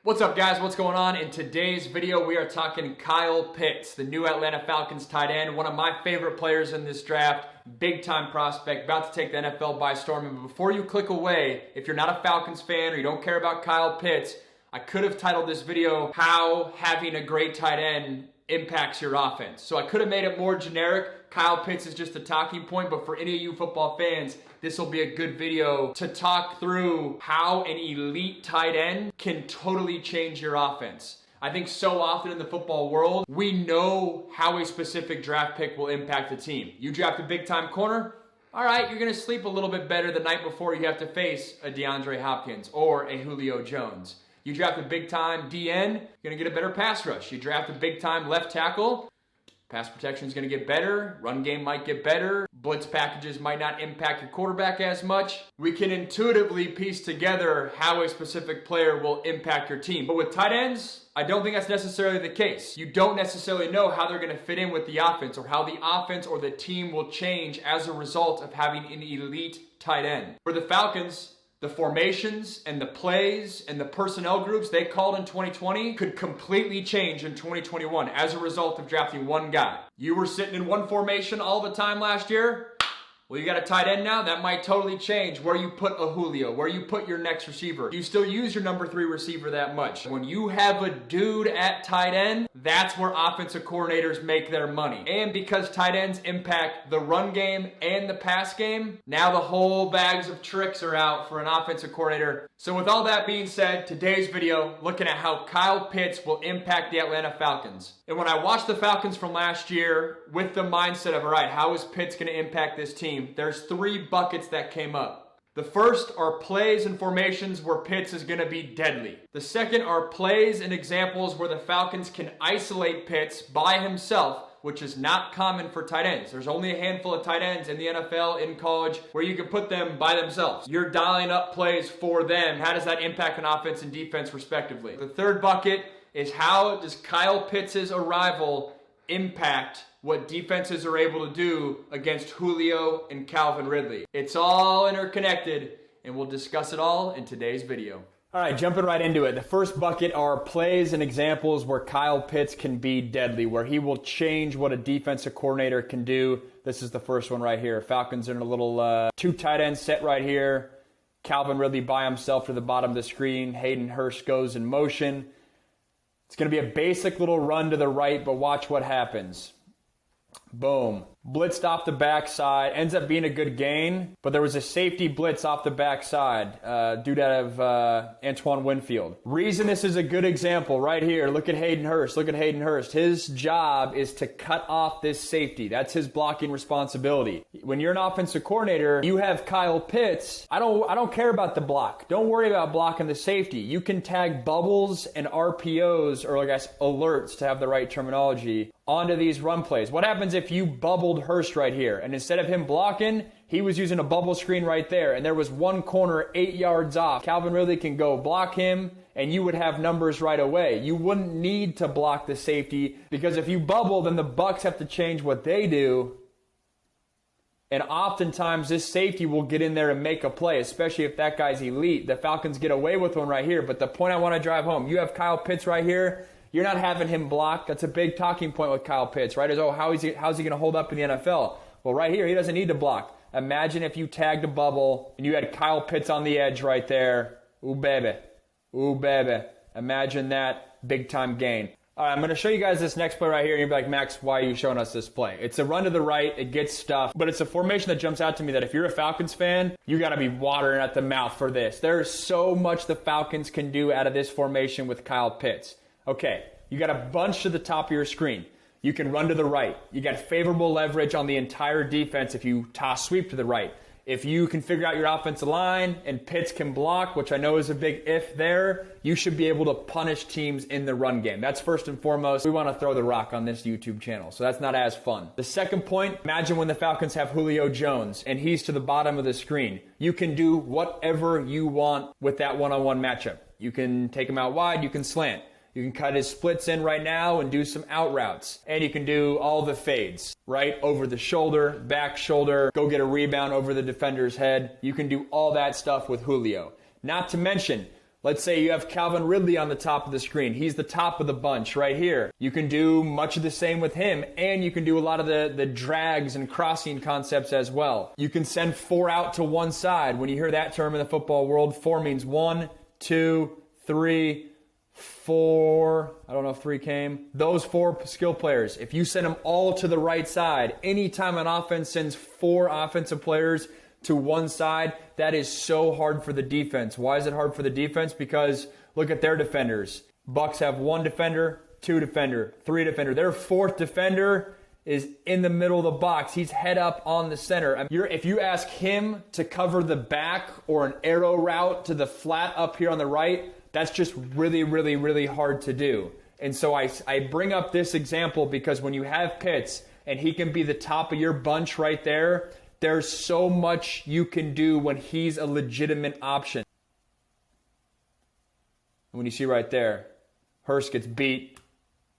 What's up, guys? What's going on? In today's video, we are talking Kyle Pitts, the new Atlanta Falcons tight end, one of my favorite players in this draft, big-time prospect, about to take the NFL by storm. And before you click away, if you're not a Falcons fan or you don't care about Kyle Pitts, I could have titled this video, How Having a Great Tight End Impacts Your Offense. So I could have made it more generic. Kyle Pitts is just a talking point, but for any of you football fans, this will be a good video to talk through how an elite tight end can totally change your offense. I think so often in the football world, we know how a specific draft pick will impact the team. You draft a big-time corner, all right, you're going to sleep a little bit better the night before you have to face a DeAndre Hopkins or a Julio Jones. You draft a big-time DN, you're going to get a better pass rush. You draft a big-time left tackle, pass protection is going to get better, run game might get better, blitz packages might not impact your quarterback as much. We can intuitively piece together how a specific player will impact your team. But with tight ends, I don't think that's necessarily the case. You don't necessarily know how they're going to fit in with the offense or how the offense or the team will change as a result of having an elite tight end. For the Falcons, the formations and the plays and the personnel groups they called in 2020 could completely change in 2021 as a result of drafting one guy. You were sitting in one formation all the time last year. Well, you got a tight end now. That might totally change where you put a Julio, where you put your next receiver. You still use your number 3 receiver that much. When you have a dude at tight end, that's where offensive coordinators make their money. And because tight ends impact the run game and the pass game, now the whole bags of tricks are out for an offensive coordinator. So with all that being said, today's video, looking at how Kyle Pitts will impact the Atlanta Falcons. And when I watched the Falcons from last year with the mindset of, all right, how is Pitts going to impact this team? There's 3 buckets that came up. The first are plays and formations where Pitts is going to be deadly. The second are plays and examples where the Falcons can isolate Pitts by himself, which is not common for tight ends. There's only a handful of tight ends in the NFL, in college, where you can put them by themselves. You're dialing up plays for them. How does that impact an offense and defense, respectively? The third bucket is how does Kyle Pitts' arrival impact what defenses are able to do against Julio and Calvin Ridley. It's all interconnected, and we'll discuss it all in today's video. All right, jumping right into it. The first bucket are plays and examples where Kyle Pitts can be deadly, where he will change what a defensive coordinator can do. This is the first one right here. Falcons in a little 2 tight end set right here. Calvin Ridley by himself to the bottom of the screen. Hayden Hurst goes in motion. It's going to be a basic little run to the right, but watch what happens. Boom. Blitzed off the backside. Ends up being a good gain, but there was a safety blitz off the backside. Dude out of Antoine Winfield. Reason this is a good example right here. Look at Hayden Hurst. Look at Hayden Hurst. His job is to cut off this safety. That's his blocking responsibility. When you're an offensive coordinator, you have Kyle Pitts. I don't care about the block. Don't worry about blocking the safety. You can tag bubbles and RPOs, or I guess alerts to have the right terminology, onto these run plays. What happens if you bubbled Hurst right here, and instead of him blocking, he was using a bubble screen right there, and there was one corner 8 yards off? Calvin Ridley can go block him, and you would have numbers right away. You wouldn't need to block the safety, because if you bubble, then the Bucs have to change what they do, and oftentimes this safety will get in there and make a play, especially if that guy's elite. The Falcons get away with one right here, but the point I want to drive home, you have Kyle Pitts right here. You're not having him block. That's a big talking point with Kyle Pitts, right? Is, oh, how's he going to hold up in the NFL? Well, right here, he doesn't need to block. Imagine if you tagged a bubble and you had Kyle Pitts on the edge right there. Ooh, baby. Ooh, baby. Imagine that big-time gain. All right, I'm going to show you guys this next play right here, and you'll be like, Max, why are you showing us this play? It's a run to the right. It gets stuffed, but it's a formation that jumps out to me that if you're a Falcons fan, you got to be watering at the mouth for this. There's so much the Falcons can do out of this formation with Kyle Pitts. Okay, you got a bunch to the top of your screen. You can run to the right. You got favorable leverage on the entire defense if you toss sweep to the right. If you can figure out your offensive line and Pitts can block, which I know is a big if there, you should be able to punish teams in the run game. That's first and foremost. We want to throw the rock on this YouTube channel, so that's not as fun. The second point, imagine when the Falcons have Julio Jones and he's to the bottom of the screen. You can do whatever you want with that one-on-one matchup. You can take him out wide, you can slant. You can cut his splits in right now and do some out routes. And you can do all the fades, right? Over the shoulder, back shoulder, go get a rebound over the defender's head. You can do all that stuff with Julio. Not to mention, Let's say you have Calvin Ridley on the top of the screen. He's the top of the bunch right here. You can do much of the same with him, and you can do a lot of the drags and crossing concepts as well. You can send 4 out to one side. When you hear that term in the football world, 4 means 1, 2, 3, 4. I don't know if 3 came. Those 4 skill players, if you send them all to the right side, anytime an offense sends 4 offensive players to one side, that is so hard for the defense. Why is it hard for the defense? Because look at their defenders. Bucks have 1 defender, 2 defender, 3 defender. Their 4th defender is in the middle of the box. He's head up on the center. If you ask him to cover the back or an arrow route to the flat up here on the right, that's just really, really, really hard to do. And so I bring up this example because when you have Pitts and he can be the top of your bunch right there, there's so much you can do when he's a legitimate option. When you see right there, Hurst gets beat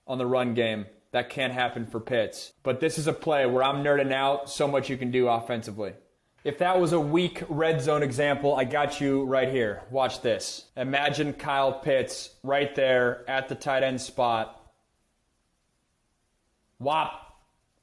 on the run game. That can't happen for Pitts. But this is a play where I'm nerding out. So much you can do offensively. If that was a weak red zone example, I got you right here. Watch this. Imagine Kyle Pitts right there at the tight end spot. Whop.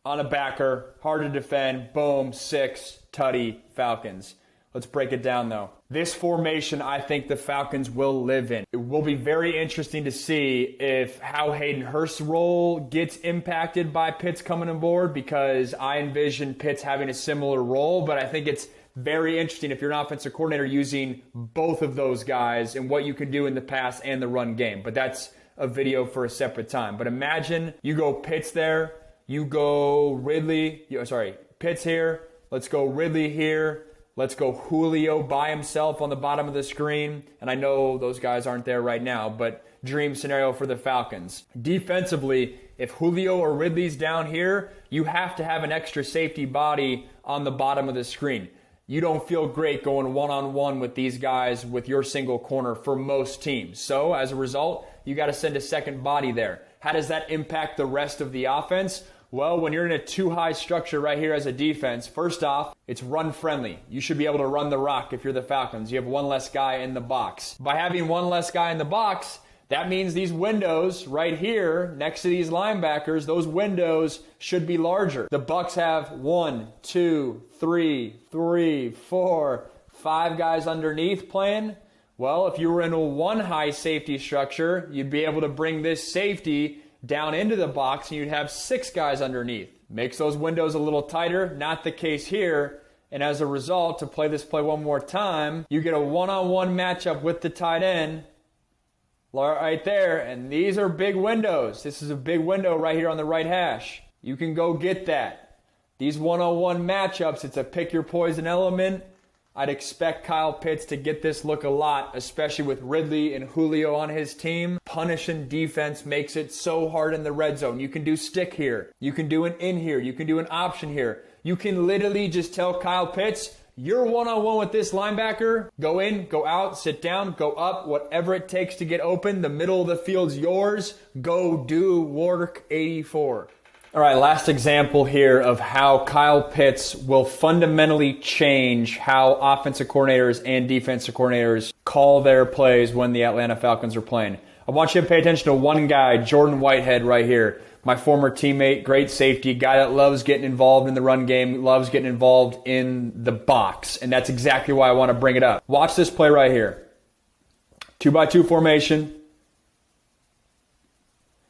On a backer, hard to defend, boom, 6, tutty, Falcons. Let's break it down though. This formation I think the Falcons will live in. It will be very interesting to see if how Hayden Hurst's role gets impacted by Pitts coming on board, because I envision Pitts having a similar role, but I think it's very interesting if you're an offensive coordinator using both of those guys and what you can do in the pass and the run game. But that's a video for a separate time. But imagine you go Pitts there, you go Pitts here. Let's go Ridley here. Let's go Julio by himself on the bottom of the screen. And I know those guys aren't there right now, but dream scenario for the Falcons. Defensively, if Julio or Ridley's down here, you have to have an extra safety body on the bottom of the screen. You don't feel great going one-on-one with these guys with your single corner for most teams. So as a result, you got to send a second body there. How does that impact the rest of the offense? Well, when you're in a too-high structure right here as a defense, first off, it's run-friendly. You should be able to run the rock if you're the Falcons. You have 1 less guy in the box. By having 1 less guy in the box, that means these windows right here next to these linebackers, those windows should be larger. The Bucks have 1, 2, 3, 4, 5 guys underneath playing. Well, if you were in a 1 high safety structure, you'd be able to bring this safety down into the box and you'd have 6 guys underneath. Makes those windows a little tighter. Not the case here. And as a result, to play this play one more time, you get a one-on-one matchup with the tight end right there. And these are big windows. This is a big window right here on the right hash. You can go get that. These one-on-one matchups, it's a pick your poison element. I'd expect Kyle Pitts to get this look a lot, especially with Ridley and Julio on his team. Punishing defense makes it so hard in the red zone. You can do stick here. You can do an in here. You can do an option here. You can literally just tell Kyle Pitts, you're one-on-one with this linebacker. Go in, go out, sit down, go up, whatever it takes to get open. The middle of the field's yours. Go do work 84. All right, last example here of how Kyle Pitts will fundamentally change how offensive coordinators and defensive coordinators call their plays when the Atlanta Falcons are playing. I want you to pay attention to one guy, Jordan Whitehead right here. My former teammate, great safety, guy that loves getting involved in the run game, loves getting involved in the box. And that's exactly why I want to bring it up. Watch this play right here. 2-by-2 formation.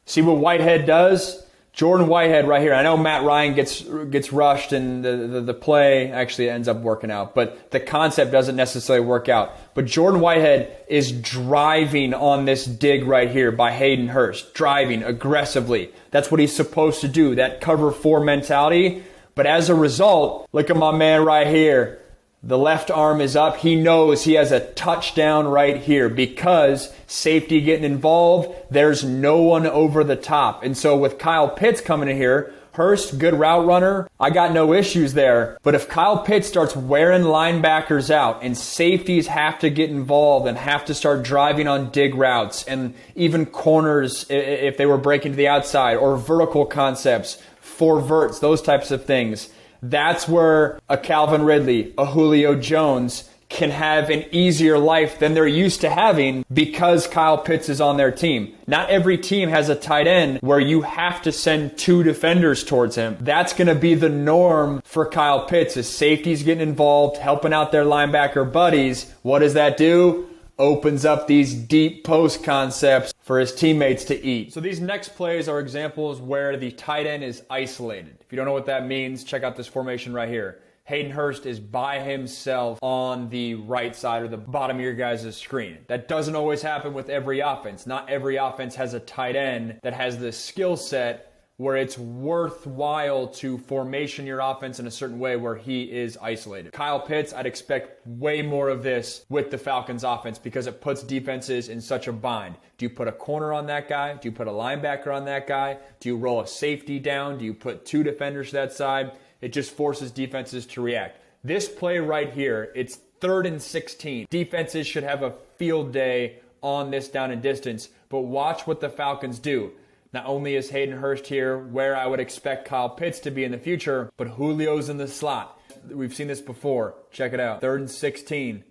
See what Whitehead does? Jordan Whitehead right here. I know Matt Ryan gets rushed and the play actually ends up working out, but the concept doesn't necessarily work out. But Jordan Whitehead is driving on this dig right here by Hayden Hurst, driving aggressively. That's what he's supposed to do, that cover 4 mentality. But as a result, look at my man right here. The left arm is up. He knows he has a touchdown right here because safety getting involved, there's no one over the top. And so with Kyle Pitts coming in here, Hurst, good route runner, I got no issues there. But if Kyle Pitts starts wearing linebackers out and safeties have to get involved and have to start driving on dig routes and even corners if they were breaking to the outside or vertical concepts, 4 verts, those types of things, that's where a Calvin Ridley, a Julio Jones can have an easier life than they're used to having because Kyle Pitts is on their team. Not every team has a tight end where you have to send 2 defenders towards him. That's going to be the norm for Kyle Pitts as safeties getting involved, helping out their linebacker buddies. What does that do? Opens up these deep post concepts for his teammates to eat. So these next plays are examples where the tight end is isolated. If you don't know what that means, check out this formation right here. Hayden Hurst is by himself on the right side or the bottom of your guys' screen. That doesn't always happen with every offense. Not every offense has a tight end that has the skill set where it's worthwhile to formation your offense in a certain way where he is isolated. Kyle Pitts, I'd expect way more of this with the Falcons offense because it puts defenses in such a bind. Do you put a corner on that guy? Do you put a linebacker on that guy? Do you roll a safety down? Do you put 2 defenders to that side? It just forces defenses to react. This play right here, it's 3rd and 16. Defenses should have a field day on this down and distance, but watch what the Falcons do. Not only is Hayden Hurst here where I would expect Kyle Pitts to be in the future, but Julio's in the slot. We've seen this before. Check it out. 3rd and 16.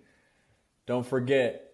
Don't forget.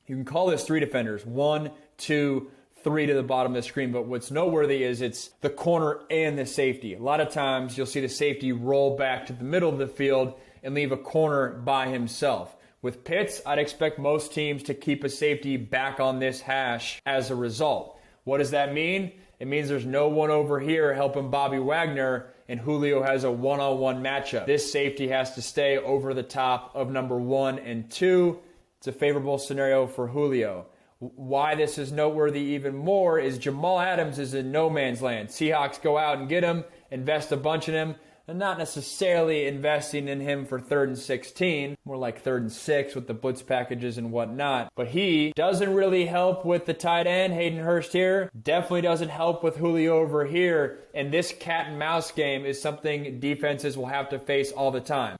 You can call this 3 defenders. 1, 2, 3 to the bottom of the screen, but what's noteworthy is it's the corner and the safety. A lot of times you'll see the safety roll back to the middle of the field and leave a corner by himself. With Pitts, I'd expect most teams to keep a safety back on this hash as a result. What does that mean? It means there's no one over here helping Bobby Wagner and Julio has a one-on-one matchup. This safety has to stay over the top of number 1 and 2. It's a favorable scenario for Julio. Why this is noteworthy even more is Jamal Adams is in no man's land. Seahawks go out and get him, invest a bunch in him, and not necessarily investing in him for 3rd and 16, more like 3rd and 6 with the blitz packages and whatnot. But he doesn't really help with the tight end, Hayden Hurst here. Definitely doesn't help with Julio over here. And this cat and mouse game is something defenses will have to face all the time.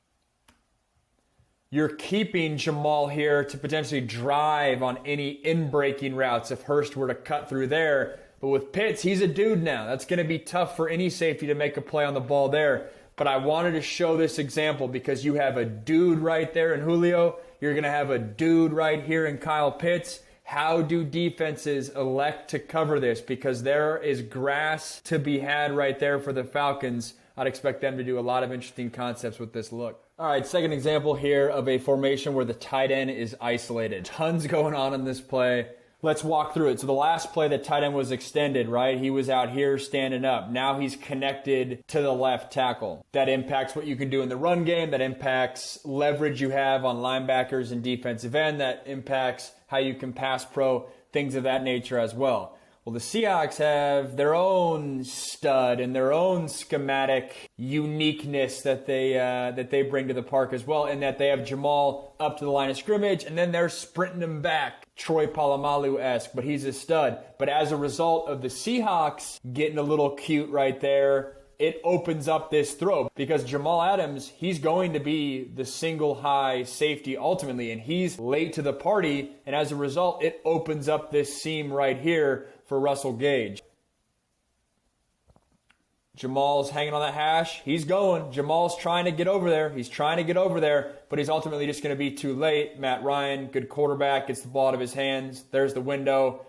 You're keeping Jamal here to potentially drive on any in-breaking routes if Hurst were to cut through there. But with Pitts, he's a dude now. That's going to be tough for any safety to make a play on the ball there. But I wanted to show this example because you have a dude right there in Julio. You're going to have a dude right here in Kyle Pitts. How do defenses elect to cover this? Because there is grass to be had right there for the Falcons. I'd expect them to do a lot of interesting concepts with this look. All right, second example here of a formation where the tight end is isolated. Tons going on in this play. Let's walk through it. So the last play, the tight end was extended, right? He was out here standing up. Now he's connected to the left tackle. That impacts what you can do in the run game. That impacts leverage you have on linebackers and defensive end. That impacts how you can pass pro, things of that nature as well. Well, the Seahawks have their own stud and their own schematic uniqueness that they bring to the park as well, in that they have Jamal up to the line of scrimmage, and then they're sprinting him back, Troy Polamalu-esque, but he's a stud. But as a result of the Seahawks getting a little cute right there, it opens up this throw because Jamal Adams, he's going to be the single high safety ultimately, and he's late to the party, and as a result, it opens up this seam right here for Russell Gage. Jamal's hanging on that hash. He's going. Jamal's trying to get over there. He's trying to get over there, but he's ultimately just going to be too late. Matt Ryan, good quarterback, gets the ball out of his hands. There's the window.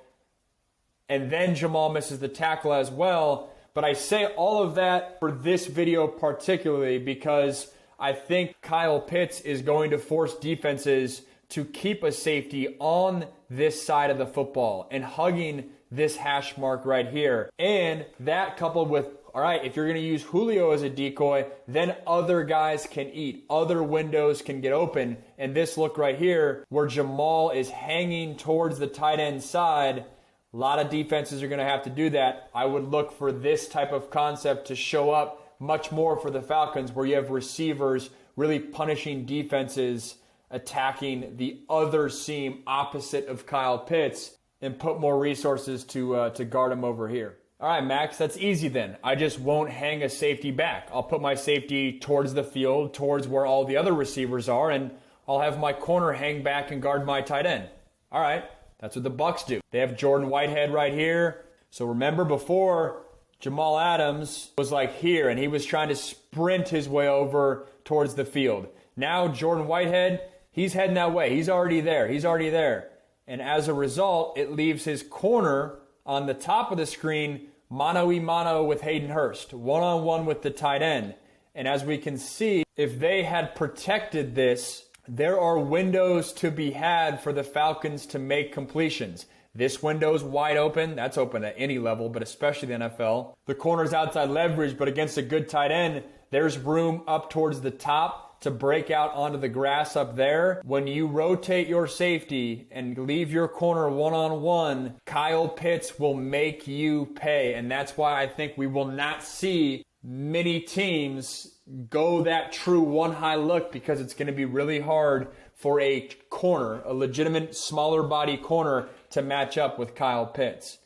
And then Jamal misses the tackle as well. But I say all of that for this video particularly because I think Kyle Pitts is going to force defenses to keep a safety on this side of the football and hugging this hash mark right here. And that coupled with, all right, if you're going to use Julio as a decoy, then other guys can eat. Other windows can get open. And this look right here where Jamal is hanging towards the tight end side, a lot of defenses are going to have to do that. I would look for this type of concept to show up much more for the Falcons, where you have receivers really punishing defenses, attacking the other seam opposite of Kyle Pitts, and put more resources to guard him over here. All right, Max, that's easy then. I just won't hang a safety back. I'll put my safety towards the field, towards where all the other receivers are, and I'll have my corner hang back and guard my tight end. All right. That's what the Bucs do. They have Jordan Whitehead right here. So remember before, Jamal Adams was like here, and he was trying to sprint his way over towards the field. Now Jordan Whitehead, He's heading that way. He's already there. He's already there. And as a result, it leaves his corner on the top of the screen mano-a-mano with Hayden Hurst, one-on-one with the tight end. And as we can see, if they had protected this, there are windows to be had for the Falcons to make completions. This window's wide open. That's open at any level, but especially the NFL. The corner's outside leverage, but against a good tight end, there's room up towards the top to break out onto the grass up there. When you rotate your safety and leave your corner one-on-one, Kyle Pitts will make you pay. And that's why I think we will not see many teams go that true one high look, because it's going to be really hard for a corner, a legitimate smaller body corner, to match up with Kyle Pitts.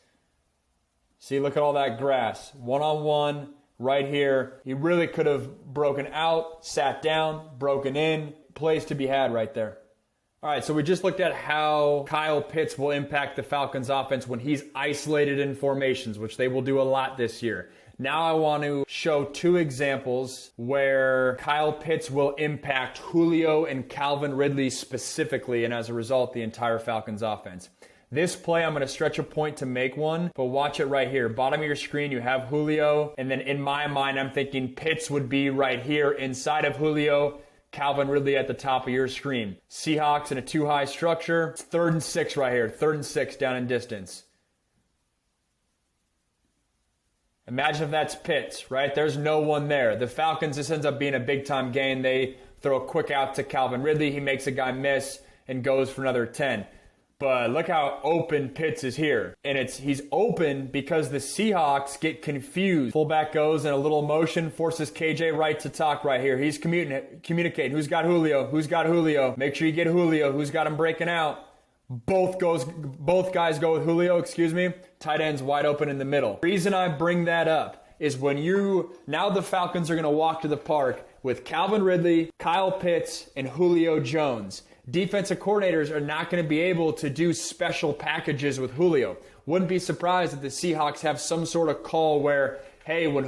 See, look at all that grass. One-on-one right here. He really could have broken out, sat down, broken in. Plays to be had right there. All right, so we just looked at how Kyle Pitts will impact the Falcons offense when he's isolated in formations, which they will do a lot this year. Now I want to show two examples where Kyle Pitts will impact Julio and Calvin Ridley specifically, and as a result, the entire Falcons offense. This play, I'm going to stretch a point to make one, but watch it right here. Bottom of your screen, you have Julio, and then in my mind, I'm thinking Pitts would be right here inside of Julio, Calvin Ridley at the top of your screen. Seahawks in a two-high structure. It's 3rd and 6 right here. 3rd and 6 down in distance. Imagine if that's Pitts, right? There's no one there. The Falcons, this ends up being a big-time gain. They throw a quick out to Calvin Ridley. He makes a guy miss and goes for another 10. But look how open Pitts is here. And he's open because the Seahawks get confused. Fullback goes in a little motion, forces KJ Wright to talk right here. He's communicating. Who's got Julio? Who's got Julio? Make sure you get Julio. Who's got him breaking out? Both guys go with Julio, Tight end's wide open in the middle. The reason I bring that up is now the Falcons are going to walk to the park with Calvin Ridley, Kyle Pitts, and Julio Jones. Defensive coordinators are not going to be able to do special packages with Julio. Wouldn't be surprised if the Seahawks have some sort of call where, hey, when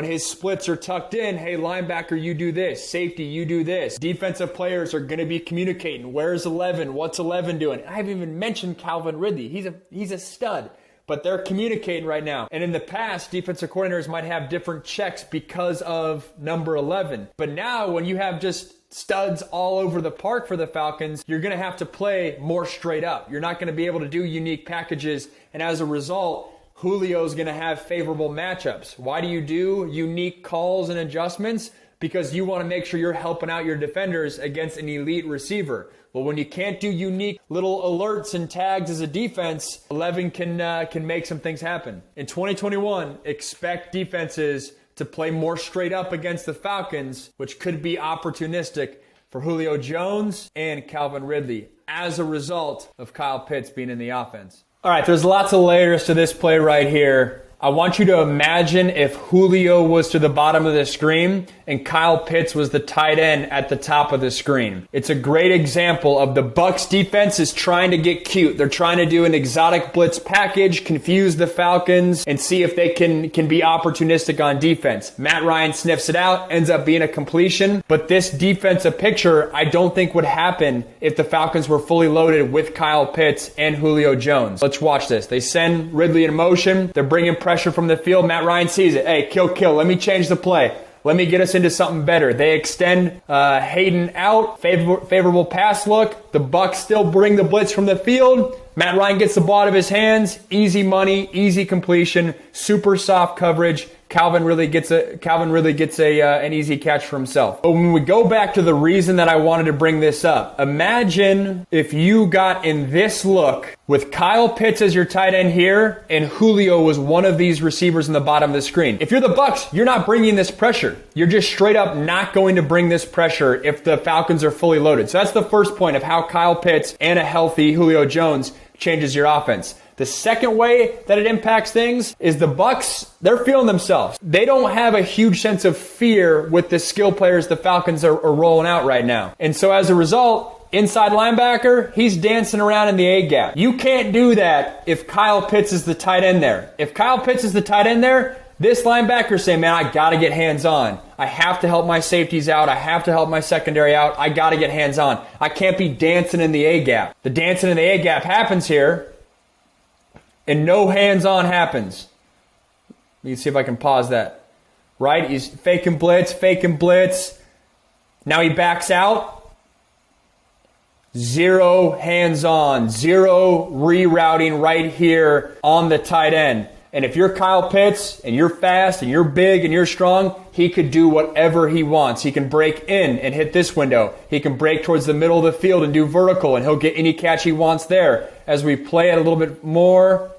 his splits are tucked in, hey, linebacker, you do this. Safety, you do this. Defensive players are going to be communicating. Where's 11? What's 11 doing? I haven't even mentioned Calvin Ridley. He's a stud. But they're communicating right now. And in the past, defensive coordinators might have different checks because of number 11. But now when you have just studs all over the park for the Falcons, you're going to have to play more straight up. You're not going to be able to do unique packages. And as a result, Julio's going to have favorable matchups. Why do you do unique calls and adjustments? Because you want to make sure you're helping out your defenders against an elite receiver. Well, when you can't do unique little alerts and tags as a defense, 11 can make some things happen. In 2021, expect defenses to play more straight up against the Falcons, which could be opportunistic for Julio Jones and Calvin Ridley as a result of Kyle Pitts being in the offense. All right, there's lots of layers to this play right here. I want you to imagine if Julio was to the bottom of the screen and Kyle Pitts was the tight end at the top of the screen. It's a great example of the Bucs defense is trying to get cute. They're trying to do an exotic blitz package, confuse the Falcons, and see if they can be opportunistic on defense. Matt Ryan sniffs it out, ends up being a completion. But this defensive picture, I don't think would happen if the Falcons were fully loaded with Kyle Pitts and Julio Jones. Let's watch this. They send Ridley in motion. They're bringing pressure from the field. Matt Ryan sees it. Hey, kill. Let me change the play. Let me get us into something better. They extend Hayden out. Favorable pass look. The Bucs still bring the blitz from the field. Matt Ryan gets the ball out of his hands. Easy money, easy completion, super soft coverage. Calvin really gets an easy catch for himself. But when we go back to the reason that I wanted to bring this up, imagine if you got in this look with Kyle Pitts as your tight end here and Julio was one of these receivers in the bottom of the screen. If you're the Bucs, you're not bringing this pressure. You're just straight up not going to bring this pressure if the Falcons are fully loaded. So that's the first point of how Kyle Pitts and a healthy Julio Jones changes your offense. The second way that it impacts things is the Bucs, they're feeling themselves. They don't have a huge sense of fear with the skill players the Falcons are rolling out right now. And so as a result, inside linebacker, he's dancing around in the A-gap. You can't do that if Kyle Pitts is the tight end there. If Kyle Pitts is the tight end there, This linebacker saying, man, I got to get hands-on. I have to help my safeties out. I have to help my secondary out. I got to get hands-on. I can't be dancing in the A-gap. The dancing in the A-gap happens here, and no hands-on happens. Let me see if I can pause that. Right? He's faking blitz. Now he backs out. Zero hands-on. Zero rerouting right here on the tight end. And if you're Kyle Pitts and you're fast and you're big and you're strong, he could do whatever he wants. He can break in and hit this window. He can break towards the middle of the field and do vertical, and he'll get any catch he wants there. As we play it a little bit more,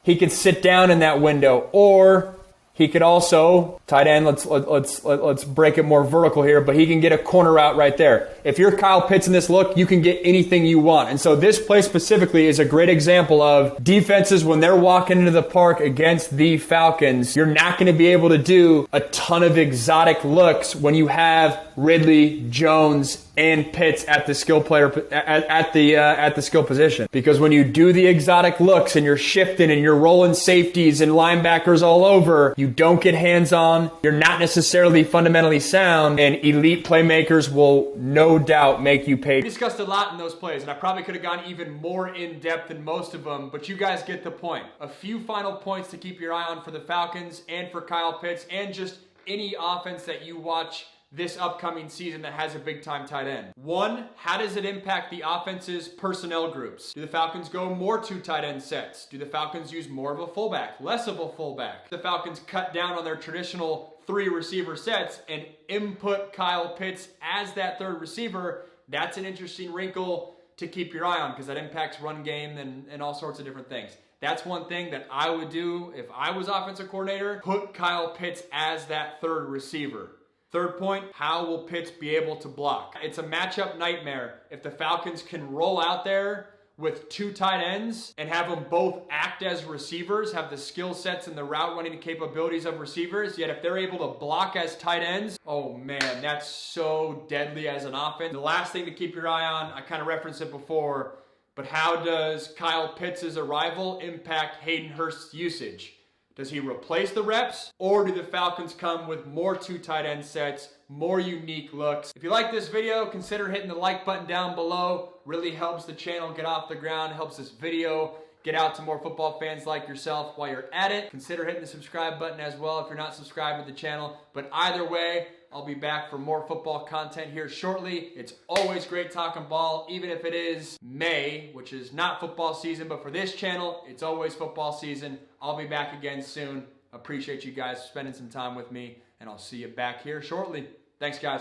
he could sit down in that window, or he could also, tight end, let's break it more vertical here, but he can get a corner route right there. If you're Kyle Pitts in this look, you can get anything you want. And so this play specifically is a great example of defenses when they're walking into the park against the Falcons. You're not going to be able to do a ton of exotic looks when you have Ridley, Jones, and Pitts at the skill player at the skill position. Because when you do the exotic looks and you're shifting and you're rolling safeties and linebackers all over, you don't get hands-on, you're not necessarily fundamentally sound, and elite playmakers will no doubt make you pay. We discussed a lot in those plays, and I probably could have gone even more in-depth than most of them, but you guys get the point. A few final points to keep your eye on for the Falcons and for Kyle Pitts, and just any offense that you watch this upcoming season that has a big-time tight end. One, how does it impact the offense's personnel groups? Do the Falcons go more two tight end sets? Do the Falcons use more of a fullback, less of a fullback? The Falcons cut down on their traditional 3 receiver sets and input Kyle Pitts as that 3rd receiver. That's an interesting wrinkle to keep your eye on, because that impacts run game and all sorts of different things. That's one thing that I would do if I was offensive coordinator. Put Kyle Pitts as that 3rd receiver. Third point, how will Pitts be able to block? It's a matchup nightmare if the Falcons can roll out there with 2 tight ends and have them both act as receivers, have the skill sets and the route running capabilities of receivers, yet if they're able to block as tight ends, oh man, that's so deadly as an offense. The last thing to keep your eye on, I kind of referenced it before, but how does Kyle Pitts' arrival impact Hayden Hurst's usage? Does he replace the reps, or do the Falcons come with more 2 tight end sets, more unique looks? If you like this video, consider hitting the like button down below. Really helps the channel get off the ground, helps this video get out to more football fans like yourself. While you're at it, consider hitting the subscribe button as well if you're not subscribed to the channel. But either way, I'll be back for more football content here shortly. It's always great talking ball, even if it is May, which is not football season, but for this channel, it's always football season. I'll be back again soon. Appreciate you guys spending some time with me, and I'll see you back here shortly. Thanks, guys.